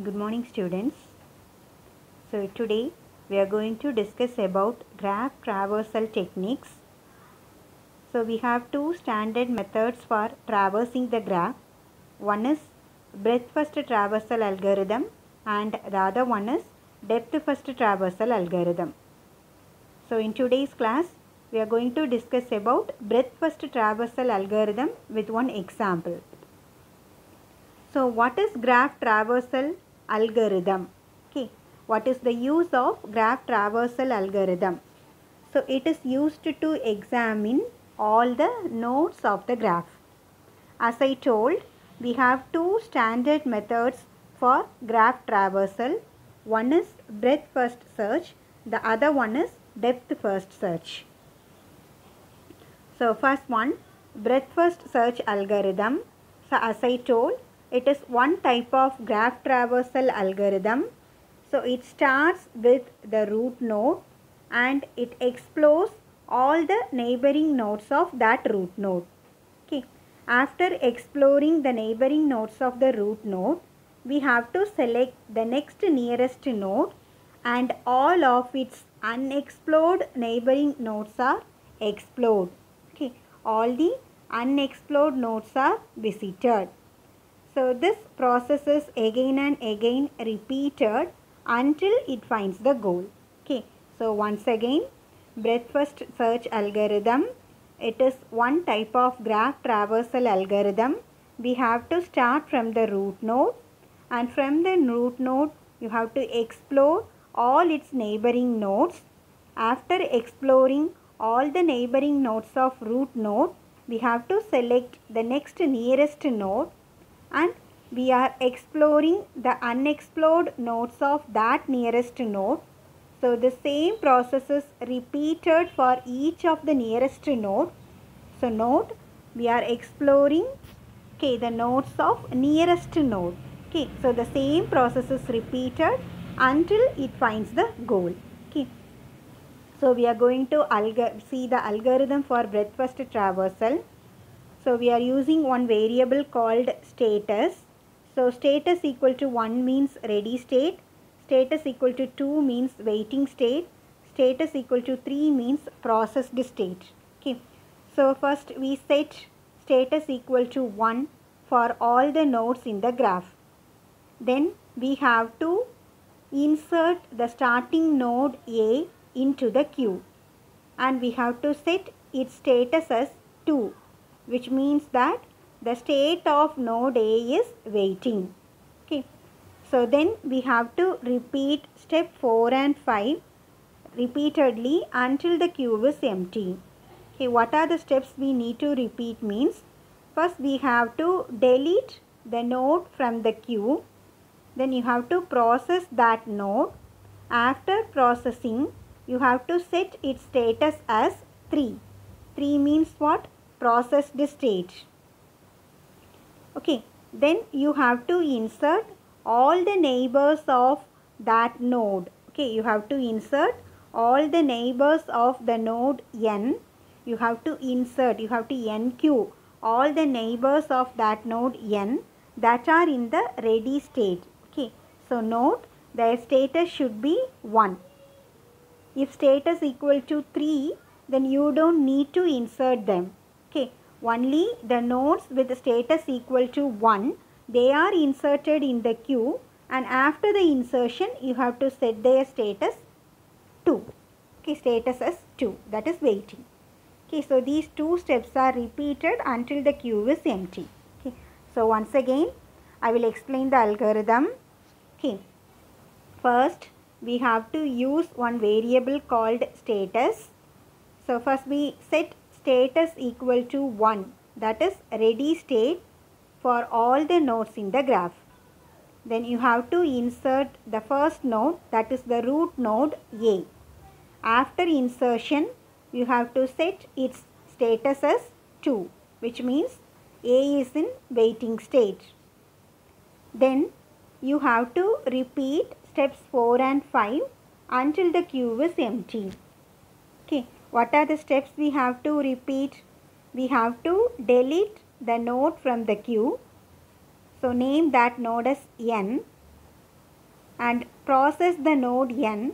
Good morning, students. So today we are going to discuss about graph traversal techniques. So we have two standard methods for traversing the graph. One is breadth first traversal algorithm and the other one is depth first traversal algorithm. So in today's class we are going to discuss about breadth first traversal algorithm with one example. So what is graph traversal algorithm? Okay, what is the use of graph traversal algorithm? So it is used to examine all the nodes of the graph. As I told, we have two standard methods for graph traversal. One is breadth first search, the other one is depth first search. So first one, breadth first search algorithm. So as I told, it is one type of graph traversal algorithm. So it starts with the root node and it explores all the neighboring nodes of that root node. Okay. After exploring the neighboring nodes of the root node, we have to select the next nearest node and all of its unexplored neighboring nodes are explored. Okay. All the unexplored nodes are visited. So this process is again and again repeated until it finds the goal. Okay. So once again, breadth first search algorithm. It is one type of graph traversal algorithm. We have to start from the root node and from the root node you have to explore all its neighboring nodes. After exploring all the neighboring nodes of root node, we have to select the next nearest node and we are exploring the unexplored nodes of that nearest node. So the same process is repeated for each of the nearest node. So note, we are exploring the nodes of nearest node. Okay, so the same process is repeated until it finds the goal. Okay. So we are going to see the algorithm for breadth first traversal. So we are using one variable called status. So status equal to 1 means ready state, status equal to 2 means waiting state, status equal to 3 means processed state. Okay. So first we set status equal to 1 for all the nodes in the graph. Then we have to insert the starting node A into the queue and we have to set its status as 2, which means that the state of node A is waiting. Okay. So then we have to repeat step 4 and 5 repeatedly until the queue is empty. Okay, what are the steps we need to repeat means, first we have to delete the node from the queue. Then you have to process that node. After processing, you have to set its status as 3. 3 means what? Processed state. Okay. Then you have to insert all the neighbors of that node. Okay. You have to insert all the neighbors of the node n. You have to insert, you have to enqueue all the neighbors of that node n that are in the ready state. Okay. So note, their status should be 1. If status equal to 3, then you don't need to insert them. Okay. Only the nodes with status equal to 1, they are inserted in the queue and after the insertion you have to set their status 2. Okay, status as 2, that is waiting. Okay, so these two steps are repeated until the queue is empty. Okay, so once again I will explain the algorithm. Okay, first we have to use one variable called status. So first we set status equal to 1, that is ready state for all the nodes in the graph. Then you have to insert the first node, that is the root node A. After insertion, you have to set its status as 2, which means A is in waiting state. Then you have to repeat steps 4 and 5 until the queue is empty. Okay, what are the steps we have to repeat? We have to delete the node from the queue. So name that node as n. and process the node n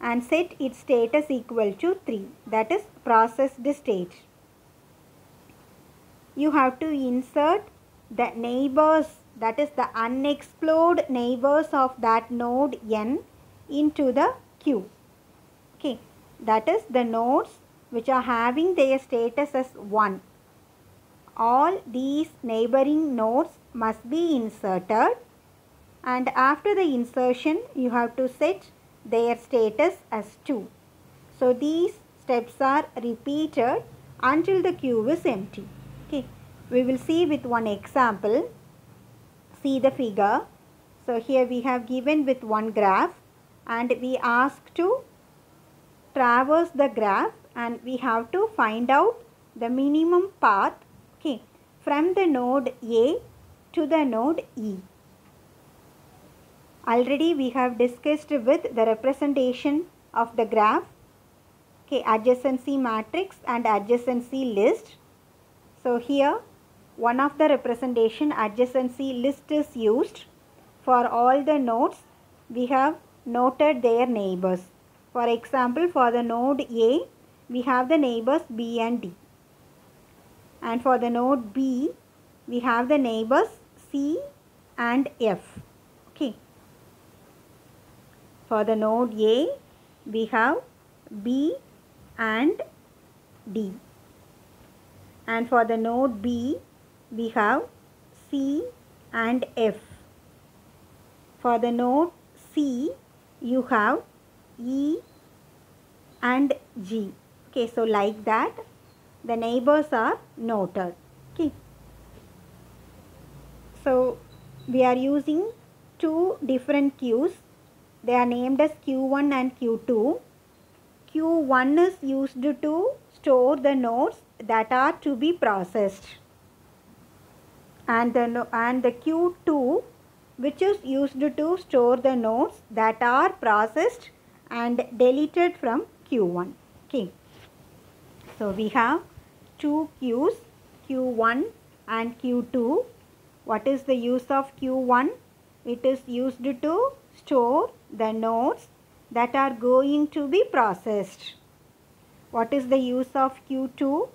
and set its status equal to 3. That is processed state. You have to insert the neighbors, that is the unexplored neighbors of that node n into the queue. Okay, that is the nodes which are having their status as 1. All these neighboring nodes must be inserted, and after the insertion you have to set their status as 2. So these steps are repeated until the queue is empty. Okay, we will see with one example. See the figure. So here we have given with one graph, and we ask to traverse the graph, and we have to find out the minimum path, okay, from the node A to the node E. Already we have discussed with the representation of the graph, okay, adjacency matrix and adjacency list. So here one of the representation, adjacency list, is used. For all the nodes we have noted their neighbors. For example, for the node A we have the neighbors B and D, and for the node B we have the neighbors C and F. Okay, for the node A we have B and D, and for the node B we have C and F. For the node C you have E and G. Okay, so like that the neighbors are noted. Okay, so we are using two different queues. They are named as Q1 and Q2. Q1 is used to store the nodes that are to be processed, and the Q2 which is used to store the nodes that are processed and deleted from Q1. Okay, so we have two queues, Q1 and Q2. What is the use of Q1? It is used to store the nodes that are going to be processed. What is the use of Q2?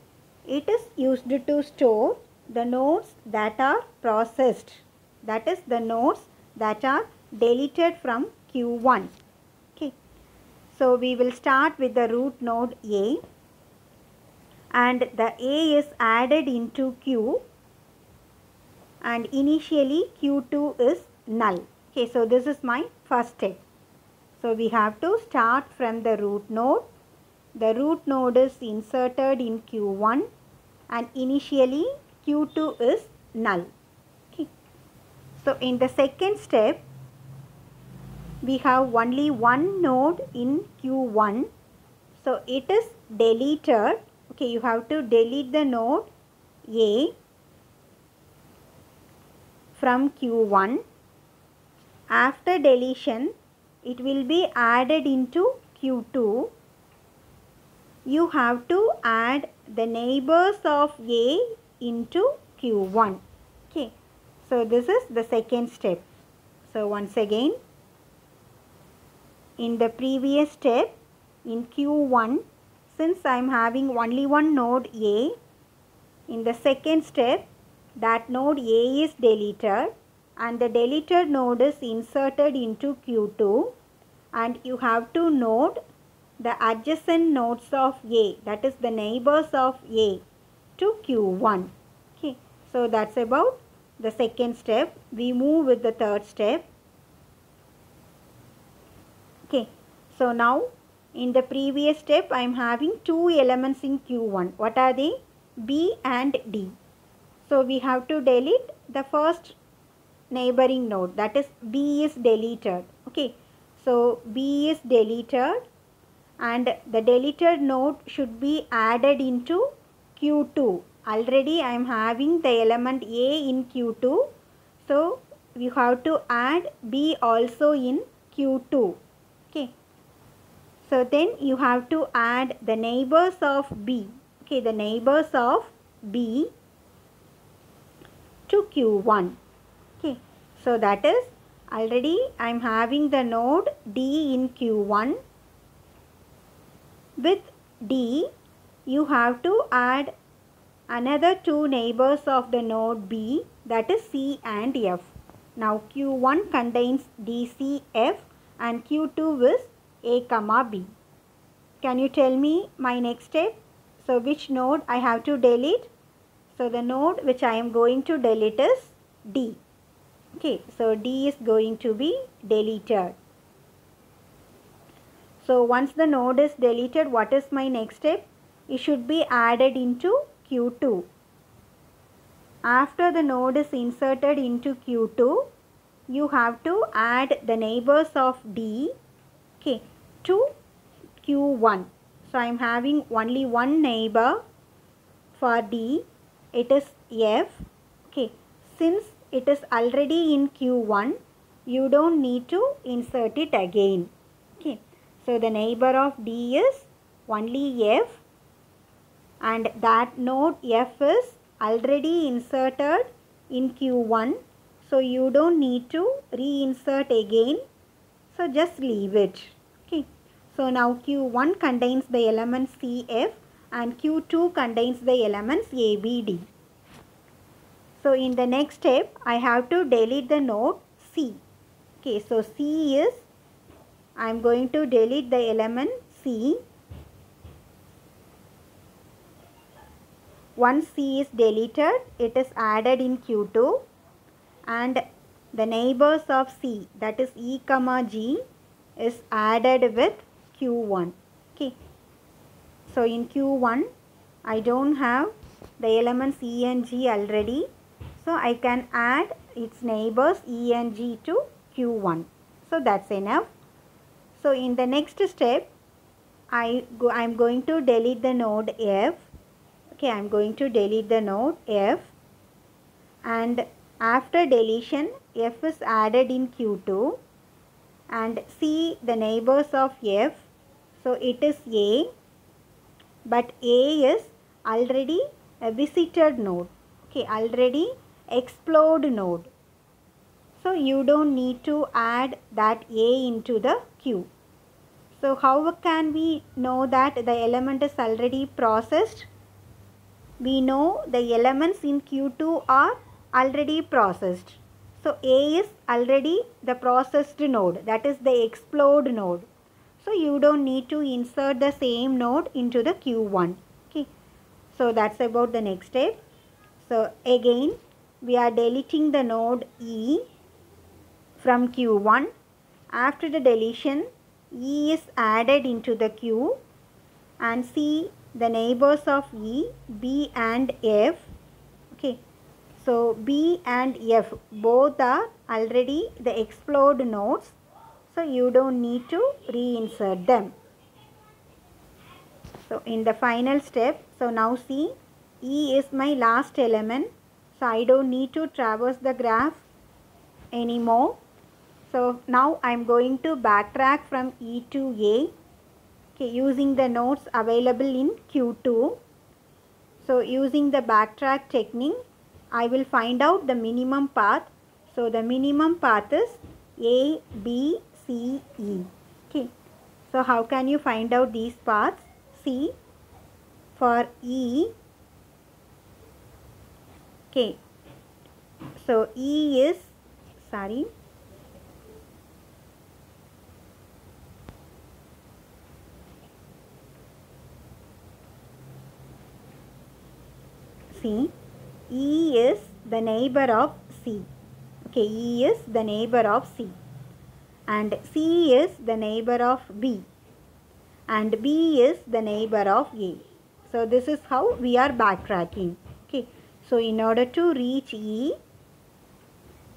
It is used to store the nodes that are processed, that is the nodes that are deleted from Q1. Okay, so we will start with the root node A, and the A is added into Q, and initially Q2 is null. Okay, so this is my first step. So we have to start from the root node. The root node is inserted in Q1, and initially Q2 is null. Okay, so in the second step we have only one node in Q1, so it is deleted. Okay, you have to delete the node A from Q1. After deletion it will be added into Q2. You have to add the neighbors of A into Q1. Okay, so this is the second step. So once again, in the previous step in Q1, since I am having only one node A, in the second step that node A is deleted, and the deleted node is inserted into Q2, and you have to note the adjacent nodes of A, that is the neighbors of A, to Q1. Okay, so that's about the second step. We move with the third step. Okay, so now in the previous step I am having two elements in Q1. What are they? B and D. So we have to delete the first neighboring node, that is B is deleted. Okay, so B is deleted, and the deleted node should be added into Q2. Already I am having the element A in Q2, so you have to add B also in Q2. Okay, so then you have to add the neighbors of B. Okay, the neighbors of B to Q1. Okay, so that is Already I am having the node D in Q1. With D, you have to add another two neighbors of the node B, that is C and F. Now Q1 contains D, C, F and Q2 is A comma B. Can you tell me my next step? So which node I have to delete? So the node which I am going to delete is D. Okay, so D is going to be deleted. So once the node is deleted, what is my next step? It should be added into Q2. After the node is inserted into Q2, you have to add the neighbors of D, okay, to Q1. So I am having only one neighbor for D, it is F. Okay, since it is already in Q1, you don't need to insert it again. Okay, so the neighbor of D is only F, and that node F is already inserted in Q1, so you don't need to reinsert again, so just leave it. Okay, so now Q1 contains the elements CF and Q2 contains the elements ABD. So in the next step, I have to delete the node C. Okay, so C is, I am going to delete the element C. Once C is deleted, it is added in Q2 and the neighbors of C, that is E comma G, is added with Q1. Okay, so in Q1, I don't have the elements E and G already, so I can add its neighbors E and G to Q1. So that's enough. So in the next step, I'm going to delete the node F. Okay, I'm going to delete the node F, and after deletion, F is added in Q2 and see the neighbors of F. So it is A, but A is already a visited node. Okay, already explored node. So you don't need to add that A into the queue. So how can we know that the element is already processed? We know the elements in Q2 are already processed. So A is already the processed node, that is the explored node. So you don't need to insert the same node into the Q1. Okay, so that's about the next step. So again, we are deleting the node E from Q1. After the deletion, E is added into the queue and see the neighbors of E, B and F. Okay, so B and F both are already the explored nodes, so you don't need to reinsert them. So in the final step, so now see, E is my last element, so I don't need to traverse the graph anymore. So now I am going to backtrack from E to A. Okay, using the nodes available in Q2. So using the backtrack technique, I will find out the minimum path. So the minimum path is A, B, C, E. Okay, so how can you find out these paths? See, for E, okay, so E is, see, E is the neighbor of C. Okay, E is the neighbor of C. And C is the neighbor of B. And B is the neighbor of A. So this is how we are backtracking. Okay, so in order to reach E,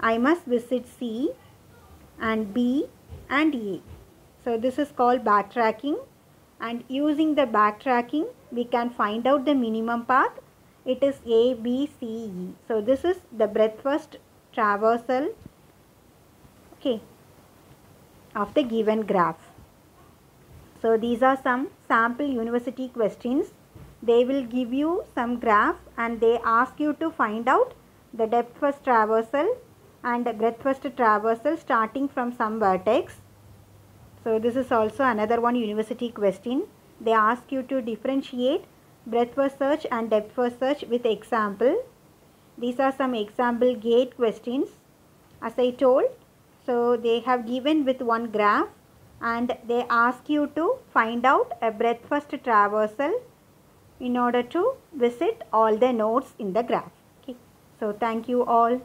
I must visit C and B and A. So this is called backtracking, and using the backtracking, we can find out the minimum path. It is A, B, C, E. So this is the breadth first traversal, okay, of the given graph. So these are some sample university questions. They will give you some graph and they ask you to find out the depth first traversal and breadth first traversal starting from some vertex. So this is also another one university question. They ask you to differentiate breadth first search and depth first search with example. These are some example gate questions. As I told, so they have given with one graph and they ask you to find out a breadth first traversal in order to visit all the nodes in the graph. Okay. So thank you all.